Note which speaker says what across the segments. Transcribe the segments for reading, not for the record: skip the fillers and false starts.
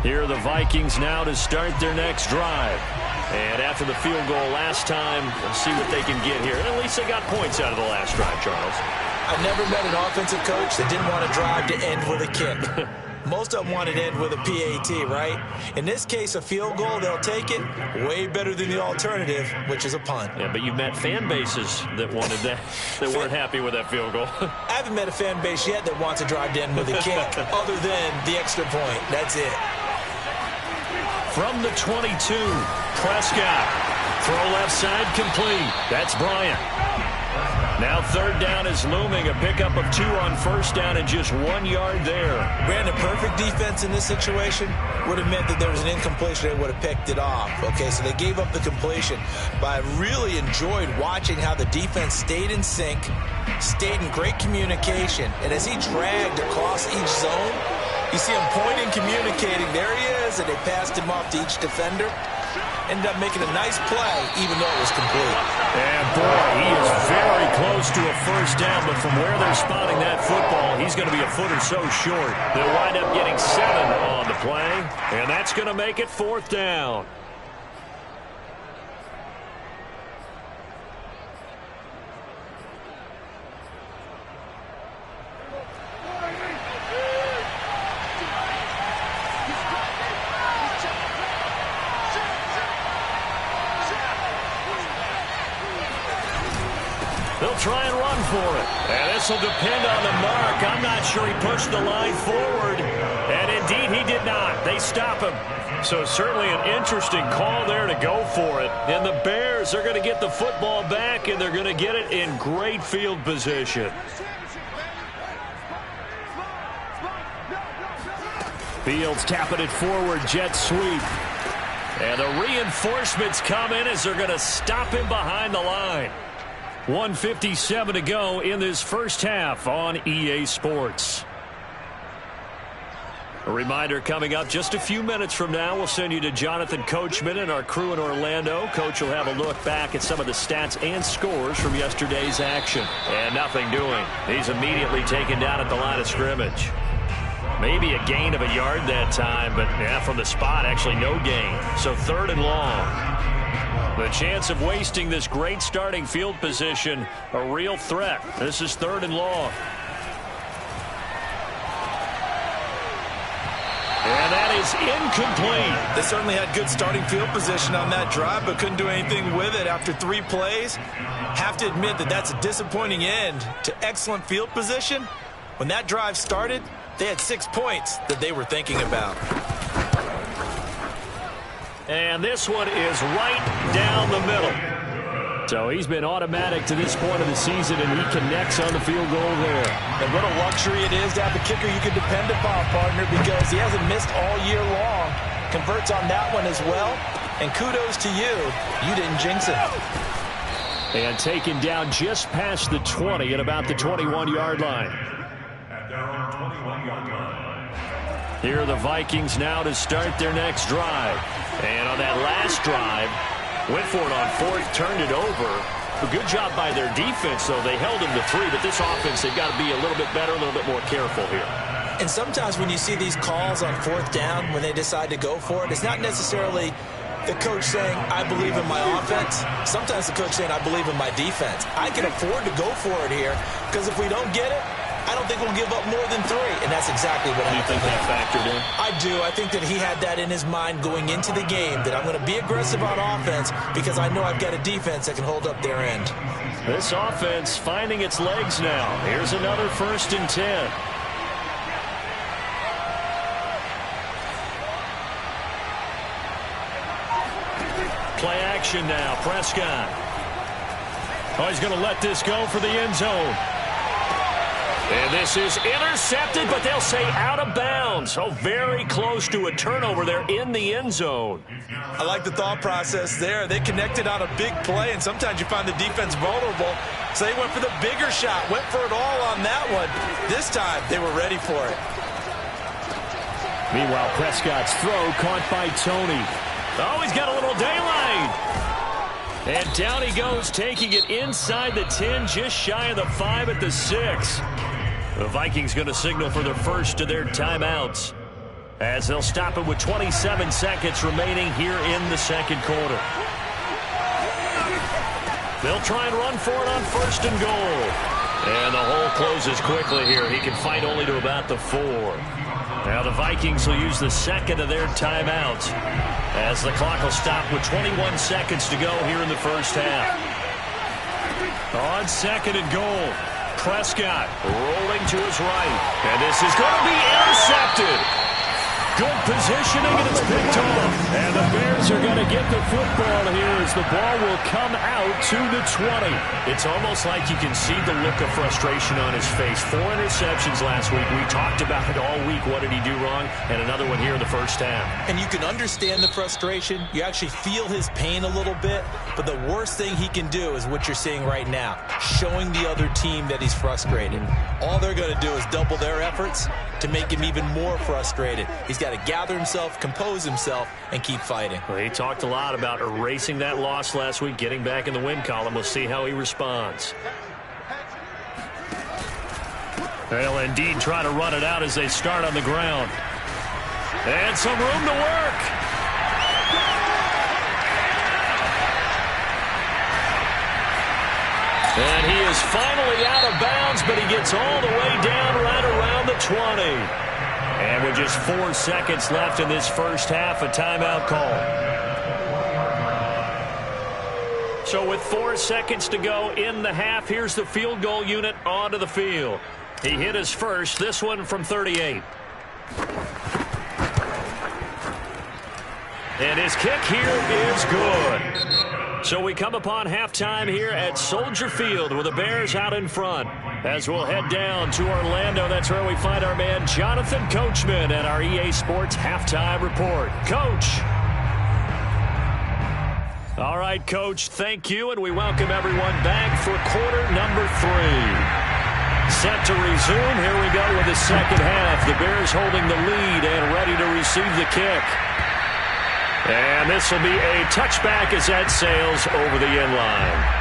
Speaker 1: Here are the Vikings now to start their next drive. And after the field goal last time, let's see what they can get here. And at least they got points out of the last drive, Charles.
Speaker 2: I've never met an offensive coach that didn't want to drive to end with a kick. Most of them want to end with a PAT, right? In this case, a field goal, they'll take it way better than the alternative, which is a punt.
Speaker 1: Yeah, but you've met fan bases that wanted that, that weren't happy with that field goal.
Speaker 2: I haven't met a fan base yet that wants to drive to end with a kick, other than the extra point. That's it.
Speaker 1: From the 22, Prescott. Throw left side complete. That's Bryant. Now third down is looming. A pickup of 2 on first down and just 1 yard there.
Speaker 2: Brandon, perfect defense in this situation would have meant that there was an incompletion. They would have picked it off. Okay, so they gave up the completion. But I really enjoyed watching how the defense stayed in sync, stayed in great communication. And as he dragged across each zone, you see him pointing, communicating. There he is, and they passed him off to each defender. Ended up making a nice play, even though it was complete.
Speaker 1: And, boy, he is very close to a first down, but from where they're spotting that football, he's going to be a foot or so short. They'll wind up getting 7 on the play, and that's going to make it 4th down. They'll try and run for it. And this will depend on the mark. I'm not sure he pushed the line forward. And indeed, he did not. They stop him. So certainly an interesting call there to go for it. And the Bears are going to get the football back, and they're going to get it in great field position. Fields tapping it forward, jet sweep. And the reinforcements come in as they're going to stop him behind the line. 1:57 to go in this first half on EA Sports. A reminder coming up just a few minutes from now, we'll send you to Jonathan Coachman and our crew in Orlando. Coach will have a look back at some of the stats and scores from yesterday's action. And nothing doing. He's immediately taken down at the line of scrimmage. Maybe a gain of a yard that time, but yeah, from the spot, actually no gain. So 3rd and long. The chance of wasting this great starting field position, a real threat. This is 3rd and long. And that is incomplete.
Speaker 2: They certainly had good starting field position on that drive, but couldn't do anything with it after 3 plays. Have to admit that that's a disappointing end to excellent field position. When that drive started, they had 6 points that they were thinking about.
Speaker 1: And this one is right down the middle. So he's been automatic to this point of the season, and he connects on the field goal there.
Speaker 2: And what a luxury it is to have a kicker you can depend upon, partner, because he hasn't missed all year long. Converts on that one as well. And kudos to you. You didn't jinx it.
Speaker 1: And taken down just past the 20 at about the 21-yard line. Here are the Vikings now to start their next drive. And on that last drive, went for it on 4th, turned it over. A good job by their defense, though. They held him to 3, but this offense, they've got to be a little bit better, a little bit more careful here.
Speaker 2: And sometimes when you see these calls on 4th down, when they decide to go for it, it's not necessarily the coach saying, I believe in my offense. Sometimes the coach saying, I believe in my defense. I can afford to go for it here, because if we don't get it, I don't think we'll give up more than 3, and that's exactly what happened.
Speaker 1: Do you think that factored in?
Speaker 2: I do. I think that he had that in his mind going into the game, that I'm going to be aggressive on offense because I know I've got a defense that can hold up their end.
Speaker 1: This offense finding its legs now. Here's another 1st and 10. Play action now. Prescott. Oh, he's going to let this go for the end zone. And this is intercepted, but they'll say out of bounds. Oh, very close to a turnover there in the end zone.
Speaker 2: I like the thought process there. They connected on a big play, and sometimes you find the defense vulnerable. So they went for the bigger shot, went for it all on that one. This time, they were ready for it.
Speaker 1: Meanwhile, Prescott's throw caught by Tony. Oh, he's got a little daylight. And down he goes, taking it inside the 10, just shy of the 5 at the 6. The Vikings going to signal for their first of their timeouts. as they'll stop it with 27 seconds remaining here in the second quarter. They'll try and run for it on 1st and goal. And the hole closes quickly here. He can fight only to about the 4. Now the Vikings will use the second of their timeouts as the clock will stop with 21 seconds to go here in the first half. On 2nd and goal, Prescott rolling to his right. And this is going to be intercepted. Good positioning, and it's picked off. And the Bears are going to get the football here as the ball will come out to the 20. It's almost like you can see the look of frustration on his face. 4 interceptions last week. We talked about it all week. What did he do wrong? And another one here in the first half. And you can understand the frustration. You actually feel his pain a little bit. But the worst thing he can do is what you're seeing right now, showing the other team that he's frustrated. All they're going to do is double their efforts to make him even more frustrated. He's got to gather himself, compose himself, and keep fighting. Well, he talked a lot about erasing that loss last week, getting back in the win column. We'll see how he responds. They'll indeed try to run it out as they start on the ground. And some room to work. And he is finally out of bounds, but he gets all the way down right around the 20. And with just 4 seconds left in this first half, a timeout call. So with 4 seconds to go in the half, here's the field goal unit onto the field. He hit his first, this one from 38. And his kick here is good. So we come upon halftime here at Soldier Field with the Bears out in front. As we'll head down to Orlando, that's where we find our man Jonathan Coachman at our EA Sports Halftime Report. Coach. All right, Coach, thank you, and we welcome everyone back for quarter number 3. Set to resume. Here we go with the second half. The Bears holding the lead and ready to receive the kick. And this will be a touchback as that sails over the end line.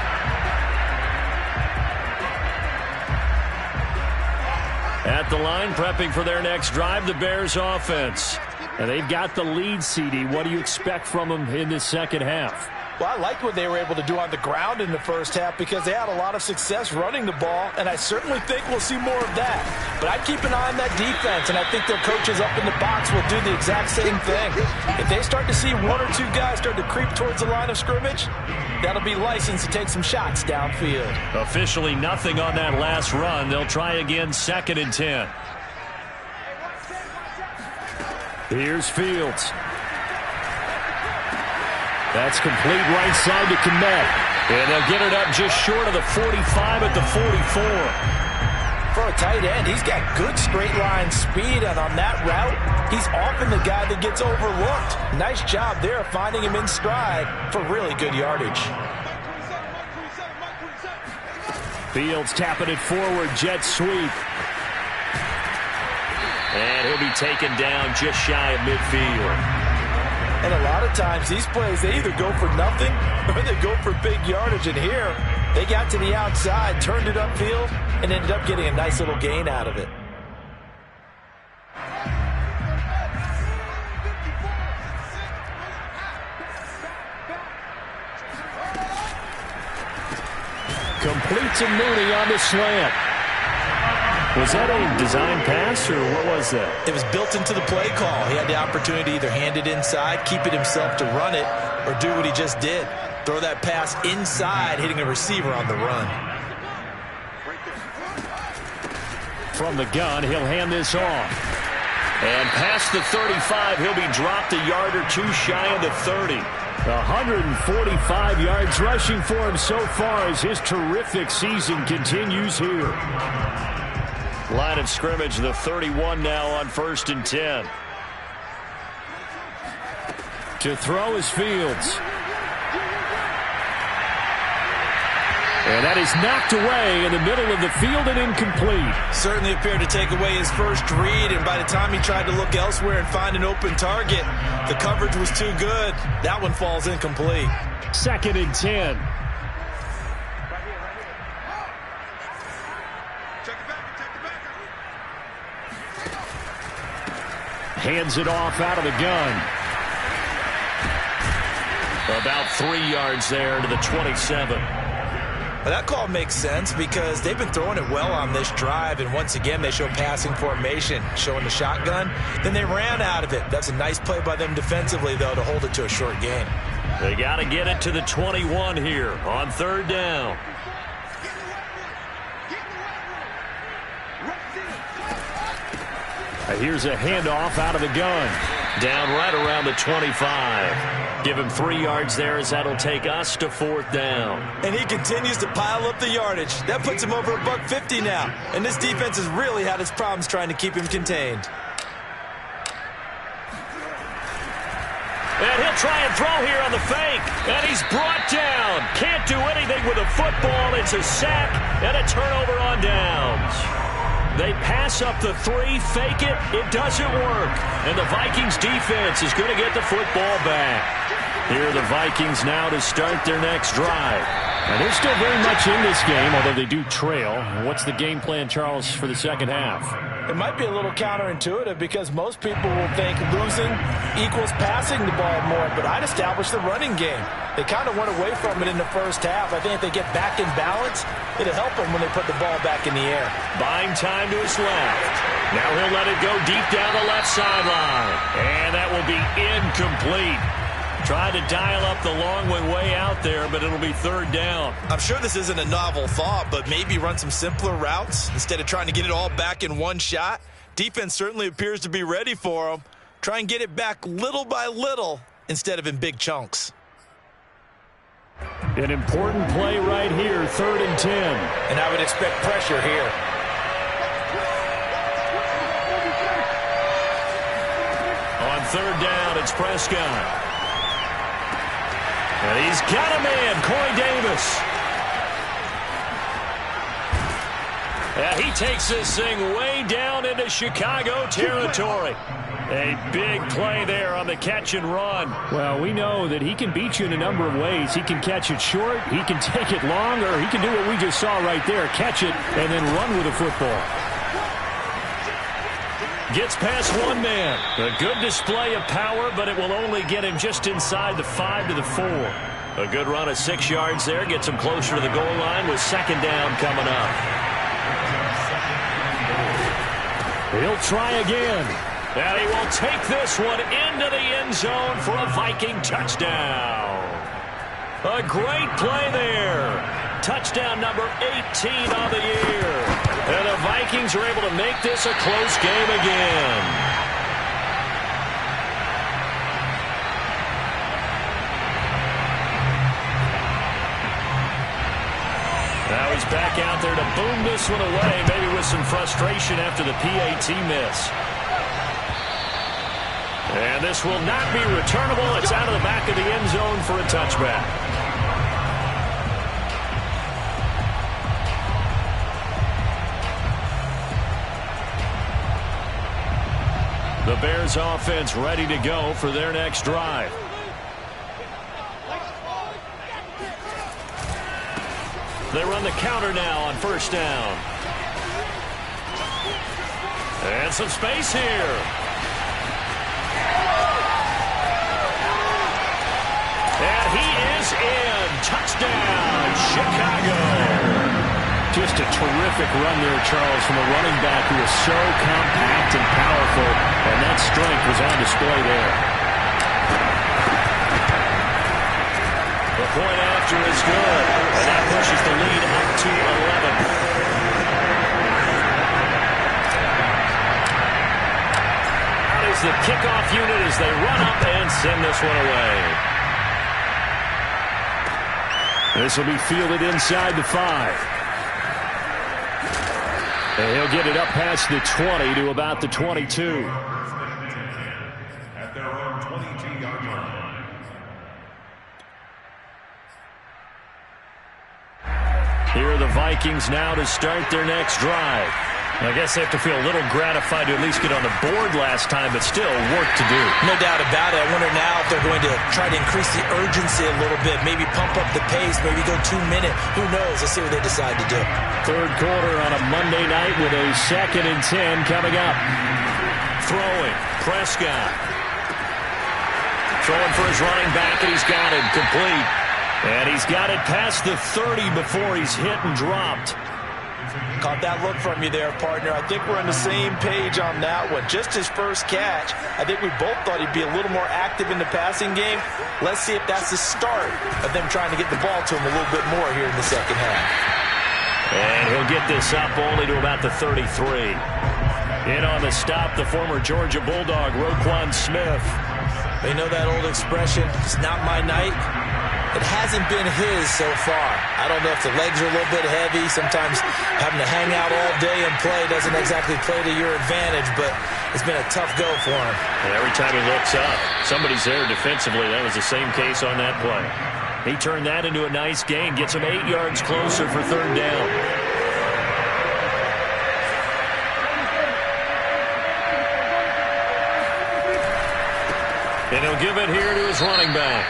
Speaker 1: At the line, prepping for their next drive, the Bears offense. And they've got the lead, CD. What do you expect from them in this second half?
Speaker 2: Well, I liked what they were able to do on the ground in the first half because they had a lot of success running the ball, and I certainly think we'll see more of that. But I'd keep an eye on that defense, and I think their coaches up in the box will do the exact same thing. If they start to see 1 or 2 guys start to creep towards the line of scrimmage, that'll be license to take some shots downfield. Officially nothing on that last run. They'll try again 2nd and 10.
Speaker 1: Here's Fields. That's complete right side to Kmet. And they'll get it up just short of the 45 at the 44. For a tight end, he's got good straight line speed, and on that route, he's often the guy that gets overlooked. Nice job there finding him in stride for really good yardage. Fields tapping it forward, jet sweep. And he'll be taken down just shy of midfield. And a lot of times, these plays, they either go for nothing or they go for big yardage. And here, they got to the outside, turned it upfield, and ended up getting a nice little gain out of it. Complete to Mooney on the slant. Was that a design pass, or what was that? It was built into the play call. He had the opportunity to either hand it inside, keep it himself to run it, or do what he just did. Throw that pass inside, hitting a receiver on the run. From the gun, he'll hand this off. And past the 35, he'll be dropped a yard or 2 shy of the 30. 145 yards rushing for him so far as his terrific season continues here. Line of scrimmage, the 31 now on 1st and 10. To throw is Fields. And that is knocked away in the middle of the field and incomplete. Certainly appeared to take away his first read, and by the time he tried to look elsewhere and find an open target, the coverage was too good. That one falls incomplete. 2nd and 10. Hands it off out of the gun. About 3 yards there to the 27.
Speaker 2: Well, that call makes sense because they've been throwing it well on this drive, and once again they show passing formation, showing the shotgun. Then they ran out of it. That's a nice play by them defensively, though, to hold it to a short gain.
Speaker 1: They got to get it to the 21 here on 3rd down. Here's a handoff out of the gun. Down right around the 25. Give him 3 yards there as that'll take us to 4th down.
Speaker 2: And he continues to pile up the yardage. That puts him over $150 now. And this defense has really had its problems trying to keep him contained.
Speaker 1: And he'll try and throw here on the fake. And he's brought down. Can't do anything with a football. It's a sack and a turnover on downs. They pass up the 3, fake it. It doesn't work. And the Vikings defense is going to get the football back. Here are the Vikings now to start their next drive. And they're still very much in this game, although they do trail. What's the game plan, Charles, for the second half?
Speaker 2: It might be a little counterintuitive because most people will think losing equals passing the ball more, but I'd establish the running game. They kind of went away from it in the first half. I think if they get back in balance, it'll help them when they put the ball back in the air.
Speaker 1: Buying time to his left. Now he'll let it go deep down the left sideline. And that will be incomplete. Tried to dial up the long one way out there, but it'll be 3rd down.
Speaker 2: I'm sure this isn't a novel thought, but maybe run some simpler routes instead of trying to get it all back in one shot. Defense certainly appears to be ready for them. Try and get it back little by little instead of in big chunks.
Speaker 1: An important play right here, 3rd and 10.
Speaker 2: And I would expect pressure here.
Speaker 1: On 3rd down, it's Prescott. And he's got a man, Corey Davis. Yeah, he takes this thing way down into Chicago territory. A big play there on the catch and run. Well, we know that he can beat you in a number of ways. He can catch it short, he can take it long, or he can do what we just saw right there, catch it and then run with the football. Gets past one man. A good display of power, but it will only get him just inside the 5 to the 4. A good run of 6 yards there. Gets him closer to the goal line with 2nd down coming up. He'll try again. And he will take this one into the end zone for a Viking touchdown. A great play there. Touchdown number 18 on the year. And the Vikings are able to make this a close game again. Now he's back out there to boom this one away, maybe with some frustration after the PAT miss. And this will not be returnable. It's out of the back of the end zone for a touchback. The Bears offense ready to go for their next drive. They run the counter now on 1st down. And some space here. And he is in. Touchdown, Chicago. Just a terrific run there, Charles, from a running back who is so compact and powerful, and that strength was on display there. The point after is good, and that pushes the lead up to 11. Out is the kickoff unit as they run up and send this one away. This will be fielded inside the 5. And he'll get it up past the 20 to about the 22. At their own 22-yard line. Here are the Vikings now to start their next drive. I guess they have to feel a little gratified to at least get on the board last time, but still work to do.
Speaker 2: No doubt about it. I wonder now if they're going to try to increase the urgency a little bit, maybe pump up the pace, maybe go 2-minute. Who knows? Let's see what they decide to do.
Speaker 1: 3rd quarter on a Monday night with a 2nd and 10 coming up. throwing. Prescott. Throwing for his running back, and he's got it complete. And he's got it past the 30 before he's hit and dropped.
Speaker 2: Caught that look from you there, partner. I think we're on the same page on that one. Just his first catch. I think we both thought he'd be a little more active in the passing game. Let's see if that's the start of them trying to get the ball to him a little bit more here in the second half.
Speaker 1: And he'll get this up only to about the 33. In on the stop, the former Georgia Bulldog, Roquan Smith.
Speaker 2: You know that old expression, it's not my night? It hasn't been his so far. I don't know if the legs are a little bit heavy. Sometimes having to hang out all day and play doesn't exactly play to your advantage, but it's been a tough go for him.
Speaker 1: And every time he looks up, somebody's there defensively. That was the same case on that play. He turned that into a nice gain, gets him 8 yards closer for third down. And he'll give it here to his running back.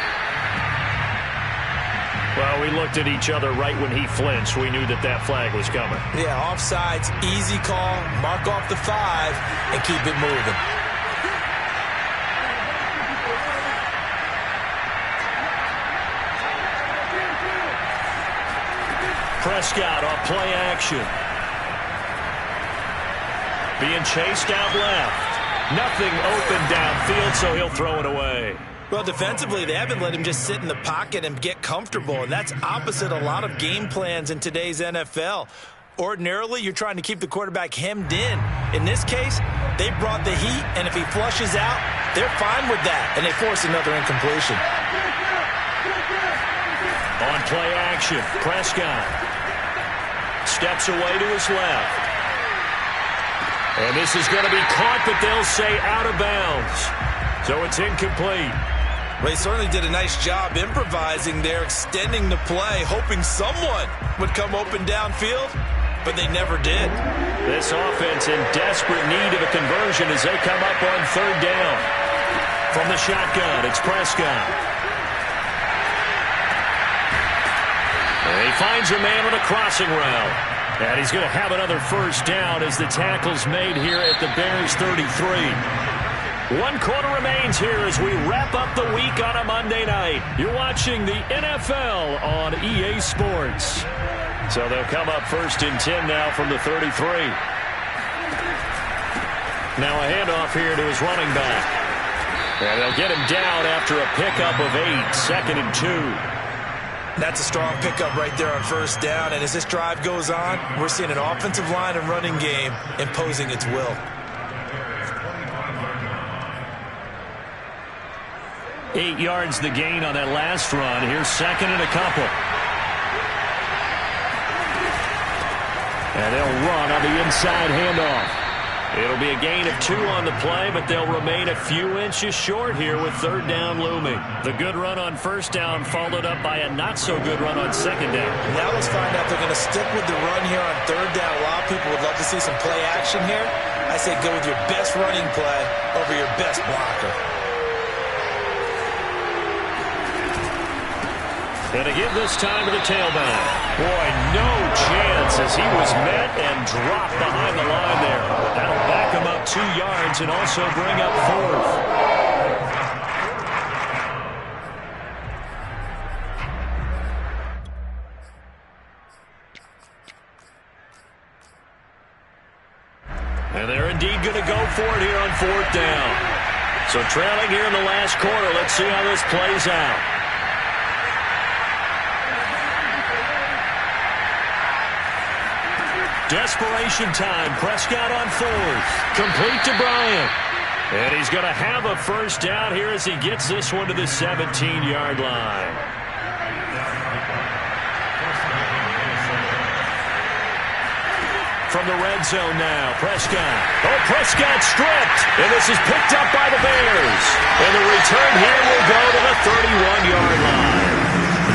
Speaker 1: Well, we looked at each other right when he flinched. We knew that that flag was coming.
Speaker 2: Yeah, offsides, easy call. Mark off the 5 and keep it moving.
Speaker 1: Prescott off play action. Being chased out left. Nothing open downfield, so he'll throw it away.
Speaker 2: Well, defensively, they haven't let him just sit in the pocket and get comfortable, and that's opposite a lot of game plans in today's NFL. Ordinarily, you're trying to keep the quarterback hemmed in. In this case, they brought the heat, and if he flushes out, they're fine with that, and they force another incompletion.
Speaker 1: On play action, Prescott steps away to his left. And this is going to be caught, but they'll say out of bounds. So it's incomplete.
Speaker 2: They certainly did a nice job improvising there, extending the play, hoping someone would come open downfield, but they never did.
Speaker 1: This offense in desperate need of a conversion as they come up on third down. From the shotgun, it's Prescott. And he finds a man on a crossing route. And he's going to have another first down as the tackle's made here at the Bears 33. 1 quarter remains here as we wrap up the week on a Monday night. You're watching the NFL on EA Sports. So they'll come up first and 10 now from the 33. Now a handoff here to his running back. And they'll get him down after a pickup of 8, 2nd and 2.
Speaker 2: That's a strong pickup right there on first down, and as this drive goes on, we're seeing an offensive line and running game imposing its will.
Speaker 1: 8 yards the gain on that last run. Here's 2nd and a couple. And they'll run on the inside handoff. It'll be a gain of 2 on the play, but they'll remain a few inches short here with third down looming. The good run on first down followed up by a not-so-good run on second down.
Speaker 2: Now let's find out if they're going to stick with the run here on third down. A lot of people would love to see some play action here. I say go with your best running play over your best blocker.
Speaker 1: And to give this time to the tailback. Boy, no chance as he was met and dropped behind the line there. That'll back him up 2 yards and also bring up 4th. And they're indeed going to go for it here on 4th down. So trailing here in the last quarter, let's see how this plays out. Desperation time. Prescott on 4th. Complete to Bryant. And he's going to have a first down here as he gets this one to the 17-yard line. From the red zone now, Prescott. Oh, Prescott stripped. And this is picked up by the Bears. And the return here will go to the 31-yard line.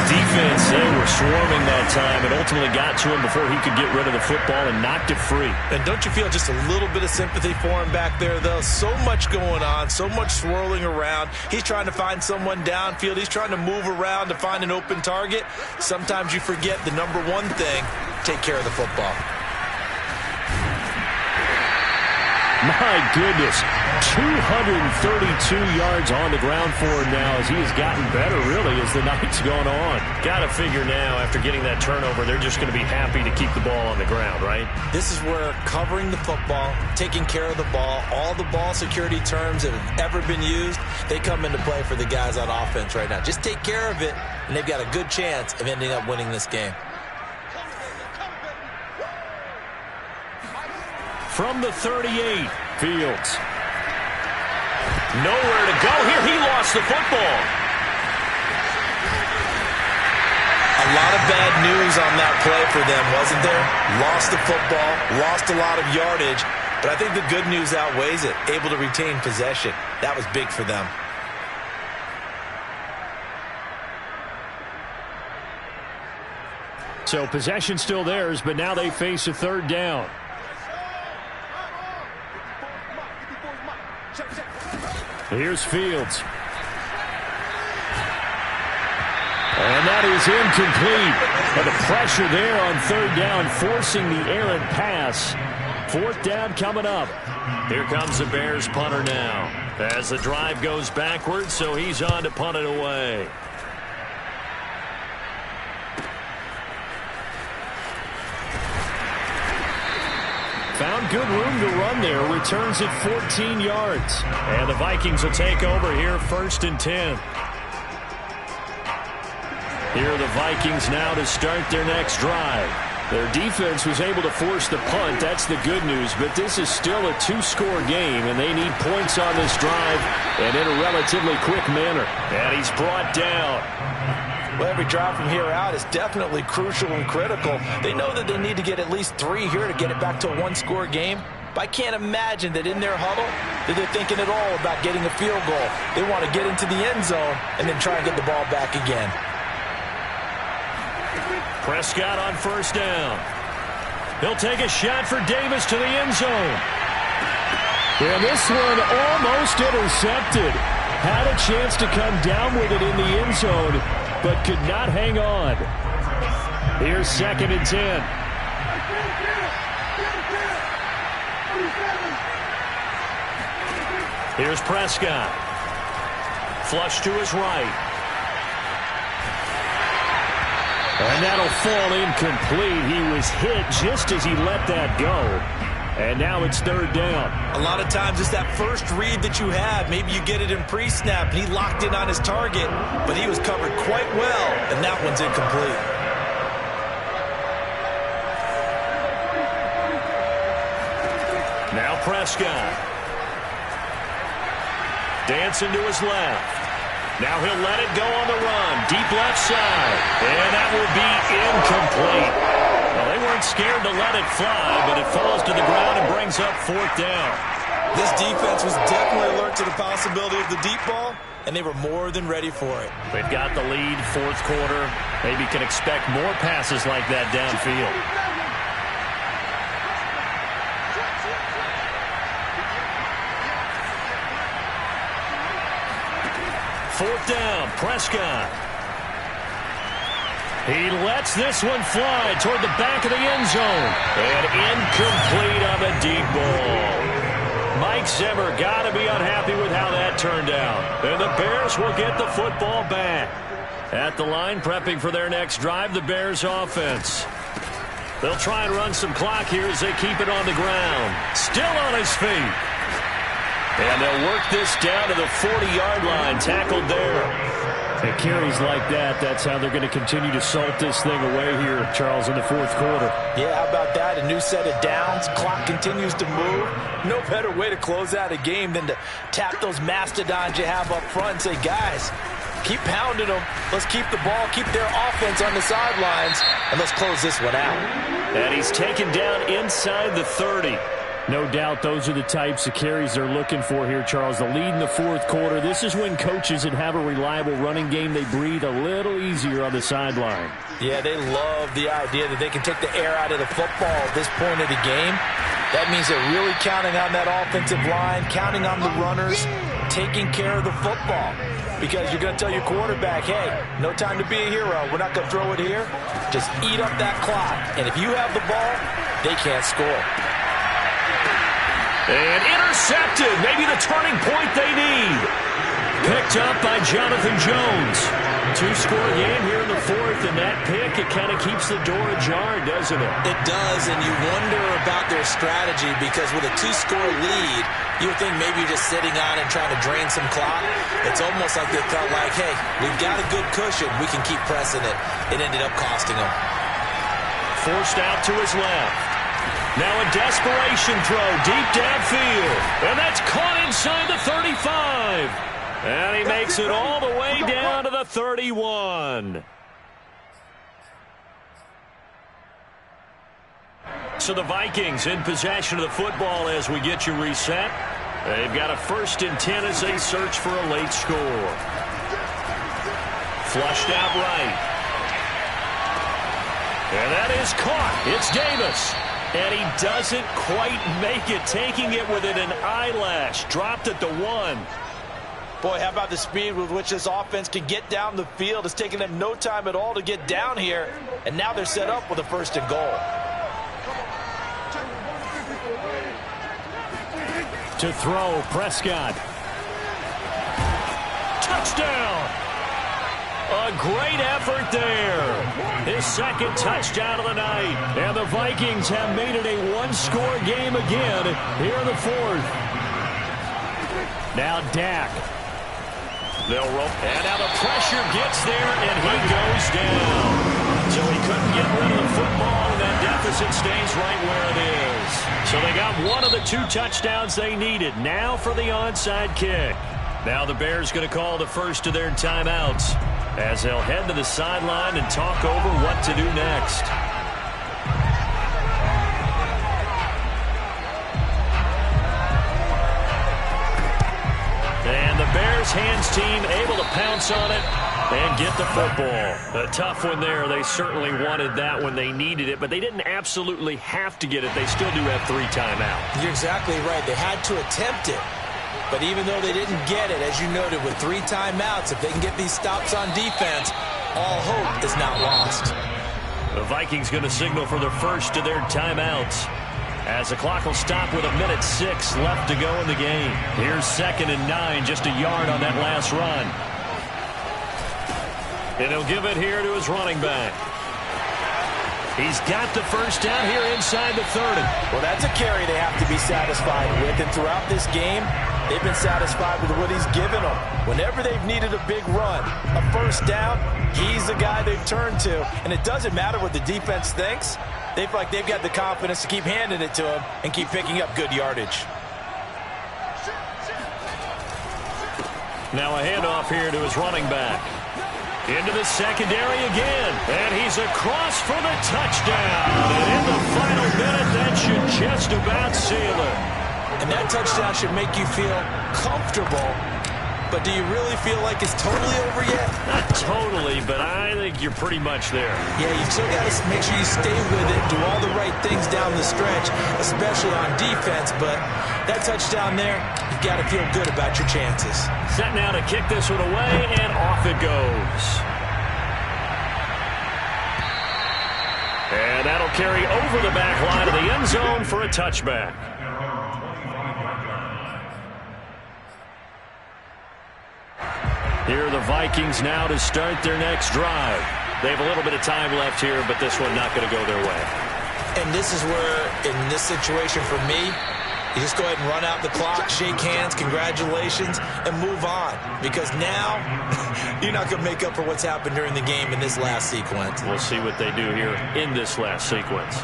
Speaker 1: Defense, they were swarming that time and ultimately got to him before he could get rid of the football and knocked it free.
Speaker 2: And don't you feel just a little bit of sympathy for him back there, though? So much going on, so much swirling around. He's trying to find someone downfield. He's trying to move around to find an open target. Sometimes you forget the number one thing, take care of the football.
Speaker 1: My goodness. 232 yards on the ground for him now as he has gotten better, really, as the night's gone on. Got to figure now, after getting that turnover, they're just going to be happy to keep the ball on the ground, right?
Speaker 2: This is where covering the football, taking care of the ball, all the ball security terms that have ever been used, they come into play for the guys on offense right now. Just take care of it, and they've got a good chance of ending up winning this game.
Speaker 1: From the 38, Fields. Nowhere to go here. He lost the football.
Speaker 2: A lot of bad news on that play for them, wasn't there? Lost the football, lost a lot of yardage, but I think the good news outweighs it. Able to retain possession. That was big for them.
Speaker 1: So possession still theirs, but now they face a third down. Here's Fields. And that is incomplete. And the pressure there on third down, forcing the errant pass. Fourth down coming up. Here comes the Bears punter now. As the drive goes backwards, so he's on to punt it away. Found good room to run there. Returns it 14 yards. And the Vikings will take over here, 1st and 10. Here are the Vikings now to start their next drive. Their defense was able to force the punt. That's the good news. But this is still a 2-score game, and they need points on this drive and in a relatively quick manner. And he's brought down.
Speaker 2: Well, every drive from here out is definitely crucial and critical. They know that they need to get at least 3 here to get it back to a 1-score game. But I can't imagine that in their huddle that they're thinking at all about getting a field goal. They want to get into the end zone and then try and get the ball back again.
Speaker 1: Prescott on 1st down. He'll take a shot for Davis to the end zone. And this one almost intercepted. Had a chance to come down with it in the end zone, but could not hang on. Here's 2nd and 10. Here's Prescott. Flush to his right. And that'll fall incomplete. He was hit just as he let that go. And now it's 3rd down.
Speaker 2: A lot of times it's that first read that you have. Maybe you get it in pre-snap, and he locked in on his target, but he was covered quite well, and that one's incomplete.
Speaker 1: Now Prescott. Dancing to his left. Now he'll let it go on the run. Deep left side. And that will be incomplete. Well, they weren't scared to let it fly, but it falls to the ground and brings up 4th down.
Speaker 2: This defense was definitely alert to the possibility of the deep ball, and they were more than ready for it.
Speaker 1: They've got the lead, 4th quarter. Maybe can expect more passes like that downfield. Fourth down, Prescott. He lets this one fly toward the back of the end zone. And incomplete on the deep ball. Mike Zimmer got to be unhappy with how that turned out. And the Bears will get the football back. At the line, prepping for their next drive, the Bears offense. They'll try and run some clock here as they keep it on the ground. Still on his feet. And they'll work this down to the 40-yard line, tackled there. It carries like that. That's how they're going to continue to salt this thing away here, Charles, in the 4th quarter.
Speaker 2: Yeah, how about that? A new set of downs. Clock continues to move. No better way to close out a game than to tap those mastodons you have up front and say, guys, keep pounding them. Let's keep the ball, keep their offense on the sidelines, and let's close this one out.
Speaker 1: And he's taken down inside the 30. No doubt those are the types of carries they're looking for here, Charles. The lead in the 4th quarter. This is when coaches that have a reliable running game, they breathe a little easier on the sideline.
Speaker 2: Yeah, they love the idea that they can take the air out of the football at this point of the game. That means they're really counting on that offensive line, counting on the runners, taking care of the football. Because you're going to tell your quarterback, hey, no time to be a hero. We're not going to throw it here. Just eat up that clock. And if you have the ball, they can't score.
Speaker 1: And intercepted. Maybe the turning point they need. Picked up by Jonathan Jones. Two-score game here in the fourth, and that pick, it kind of keeps the door ajar, doesn't it?
Speaker 2: It does, and you wonder about their strategy because with a two-score lead, you would think maybe you're just sitting on and trying to drain some clock. It's almost like they felt like, hey, we've got a good cushion. We can keep pressing it. It ended up costing them.
Speaker 1: Forced out to his left. Now a desperation throw deep downfield. And that's caught inside the 35. And he makes it all the way down to the 31. So the Vikings in possession of the football as we get you reset. They've got a 1st and 10 as they search for a late score. Flushed out right. And that is caught. It's Davis. And he doesn't quite make it, taking it within an eyelash. Dropped at the 1.
Speaker 2: Boy, how about the speed with which this offense can get down the field? It's taken them no time at all to get down here. And now they're set up with a 1st and goal.
Speaker 1: To throw, Prescott. Touchdown! A great effort there. His 2nd touchdown of the night. And the Vikings have made it a one-score game again here in the 4th. Now Dak. They'll roll. And now the pressure gets there, and he goes down. So he couldn't get rid of the football, and that deficit stays right where it is. So they got one of the 2 touchdowns they needed. Now for the onside kick. Now the Bears going to call the first of their timeouts as they'll head to the sideline and talk over what to do next. And the Bears hands team able to pounce on it and get the football. A tough one there. They certainly wanted that when they needed it, but they didn't absolutely have to get it. They still do have 3 timeouts.
Speaker 2: You're exactly right. They had to attempt it. But even though they didn't get it, as you noted, with 3 timeouts, if they can get these stops on defense, all hope is not lost.
Speaker 1: The Vikings going to signal for their first of their timeouts as the clock will stop with 1:06 left to go in the game. Here's 2nd and 9, just a yard on that last run. And he'll give it here to his running back. He's got the first down here inside the 30.
Speaker 2: Well, that's a carry they have to be satisfied with. And throughout this game, they've been satisfied with what he's given them. Whenever they've needed a big run, a first down, he's the guy they've turned to. And it doesn't matter what the defense thinks. They feel like they've got the confidence to keep handing it to him and keep picking up good yardage.
Speaker 1: Now a handoff here to his running back. Into the secondary again. And he's across for the touchdown. And in the final minute, that should just about seal it.
Speaker 2: And that touchdown should make you feel comfortable. But do you really feel like it's totally over yet?
Speaker 1: Not totally, but I think you're pretty much there.
Speaker 2: Yeah, you still got to make sure you stay with it, do all the right things down the stretch, especially on defense. But that touchdown there, you've got to feel good about your chances.
Speaker 1: Set now to kick this one away, and off it goes. And that'll carry over the back line of the end zone for a touchback. Here are the Vikings now to start their next drive. They have a little bit of time left here, but this one not going to go their way.
Speaker 2: And this is where, in this situation for me, you just go ahead and run out the clock, shake hands, congratulations, and move on. Because now, you're not going to make up for what's happened during the game in this last sequence.
Speaker 1: We'll see what they do here in this last sequence.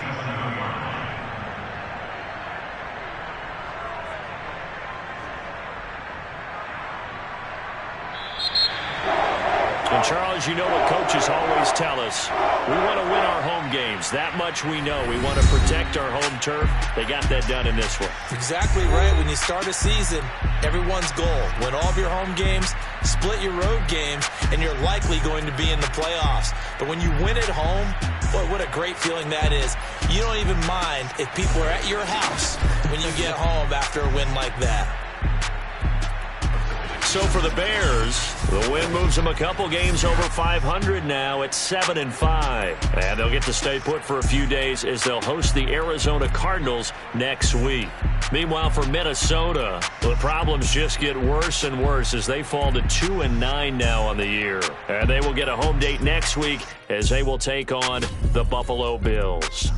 Speaker 1: And Charles, you know what coaches always tell us. We want to win our home games. That much we know. We want to protect our home turf. They got that done in this one.
Speaker 2: Exactly right. When you start a season, everyone's goal, win all of your home games, split your road games, and you're likely going to be in the playoffs. But when you win at home, boy, what a great feeling that is. You don't even mind if people are at your house when you get home after a win like that.
Speaker 1: So for the Bears, the win moves them a couple games over 500 now at 7-5. And they'll get to stay put for a few days as they'll host the Arizona Cardinals next week. Meanwhile, for Minnesota, the problems just get worse and worse as they fall to 2-9 now on the year. And they will get a home date next week as they will take on the Buffalo Bills.